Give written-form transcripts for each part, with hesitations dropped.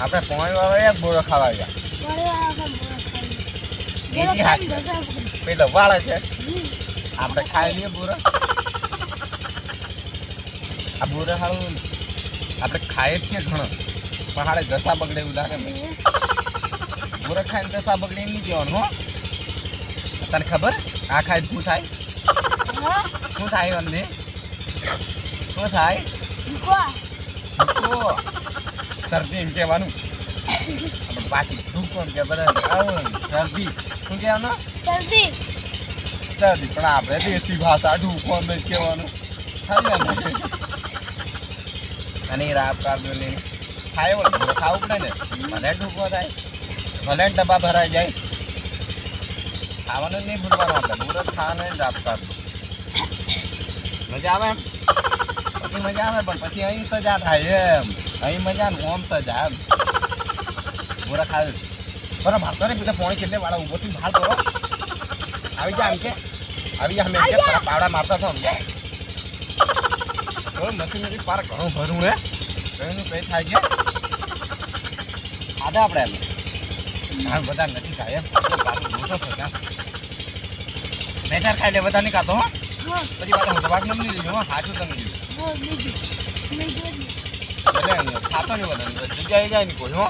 આપણે પોણી વાળા એક બોરો ખાવા ગયા એની હાથ પેલો વાળે છે આપણે ખાઈ લઈએ બોરો આ બોરો હારું આપણે ખાઈએ જ છીએ ઘણો પણ હાડે દશા બગડે એવું લાગે બોરો ખાઈને દશા બગડે એમ નહીં કહેવાનું હો તને ખબર આ ખાઈ શું થાય શું થાય અંદે શું થાય શરદી એમ કહેવાનું બાકી ભૂકો કે બરાબર શરદી શું કહેવાનું શરદી પણ આપણે દેશી ભાષા ઢૂકો નહીં કહેવાનું અને રાબ કાઢો ને ખાય વળે ખાવું પડે ને ભલે ઢૂકો થાય ભલે ડબ્બા ભરાઈ જાય ખાવાનું નહીં ભૂલવાનું આપણે મુરત ખાવાનું રાબ કાઢો મજા આવે એમ પછી મજા આવે પણ પછી અહીં સજા થાય એમ અહીં મજા ને ઓમ સજા એમ બોરા ખાય બરાબર ભાગતો ને પેલા પોણી કેટલે વાળા ઉભો થી ભાગ કરો આવી જા આવી જા અમે પાવડા મારતા છો મશીન નથી પાર ઘણું ભરું હે એનું કઈ થાય છે આદા આપણે એમ બધા નથી ખાય એમ ઓછો થતા મેચાર ખાઈ લે બધા નહીં ખાતો પછી પાછા દવાક નહીં લીધું હાચું તમે લીધું ખાતો નહીં બધા જગ્યાએ જાય નહીં કોઈ હો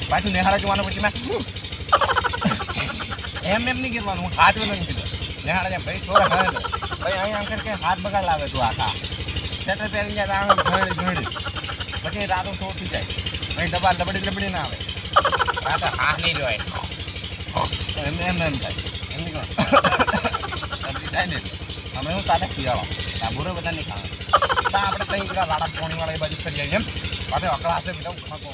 પાછું નેહાળા જોવાનું પછી મેં એમ નહીં કહેવાનું હું હાથ નહીં કીધું નેહાળા જાય ભાઈ છોરા ભણે ભાઈ અહીં આમ કરીને હાથ બગાડ લાવે તું આખા સેટર પહેરી જાય આમ ઘડી પછી રાતો છોડતી જાય ભાઈ ડબ્બા લબડી ના આવે રાતે હાથ નહીં જોવાય એમ થાય એમ નહીં થાય ને અમે હું તારે પીવાવા આ બુરો બધા નહીં ખાવા ત્યાં આપણે કંઈ પેલા વાળા પોણીવાળા એ બાજુ કરી જઈએ એમ પાછળ અકળા હશે બધા ખાતો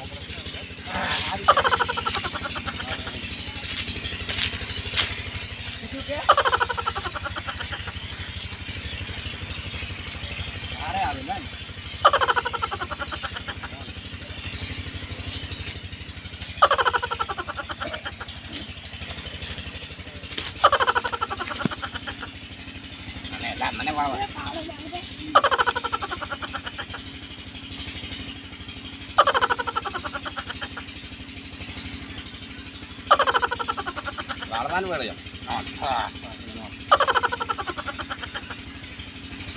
અરે આવે ને મને વાળવા વાળવાનું વળે અચ્છા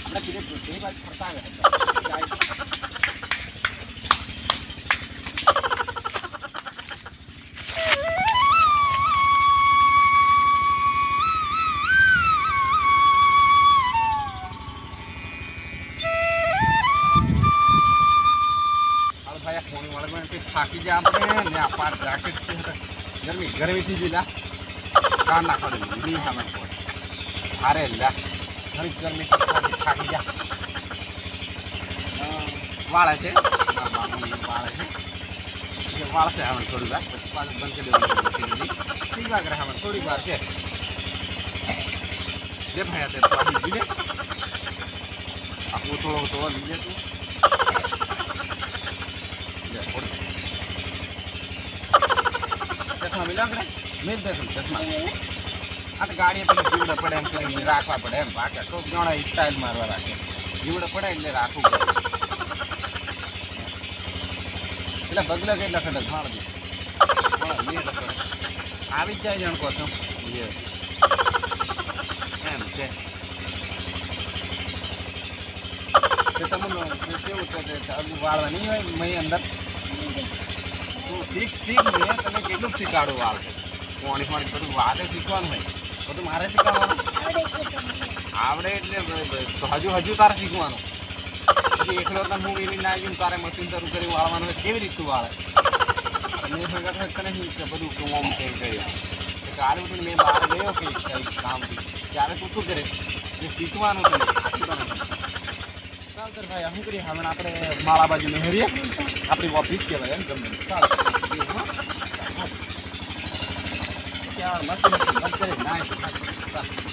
આપણે કીધે તે બાજુ ફરતા આવે થાકી જાય આપણે ને આ પાર રાકેટ ગરમીથી જીલા કાન નાખવા દે નહીં સામે અરે લા ઘણી ગરમી થાકી જા વાળે છે વાળશે હવે થોડી વાર પછી પાછું બંધ કરી દેવાનું ઠીક વાર કરે હવે થોડી વાર છે જે ભાઈ તે પાછી જીલે આખું થોડો લીધે તું ચશ્મા મિલા આપણે મેં જ દેખું ચશ્મા આ તો ગાડીએ પેલી જીવડે પડે એમ કરીને રાખવા પડે એમ બાકી તો ઘણા સ્ટાઇલ મારવા રાખે જીવડે પડે એટલે રાખવું પડે એટલે બગલે કેટલા ખડક મારજો આવી જ જાય જાણ કહો છો એમ છે તમને કેવું છે અગું વાળવા નહીં હોય મહી અંદર શીખ ને તમે કેટલું શીખવાડું વાળ છે પાણી બધું વાતે શીખવાનું હોય બધું મારે શીખવાનું આવડે એટલે હજુ તારે શીખવાનું પછી એકલો તને હું એવી ના ગયું તારે મશીન શરૂ કરી વાળવાનું હોય કેવી રીતનું વાળે મેં ભેગા નહીં બધું ઓમ કેમ કર્યું કાલે ઉઠીને મેં બહાર ગયો કે કંઈક કામથી ત્યારે તું શું કરે એ શીખવાનું તને ચાલ સર ભાઈ શું કરીએ હવે આપણે માળા બાજુ નહેરીએ આપણી ઓફિસ કહેવાય એમ ગમે ચાલ મસ્ત બંધ કરી ના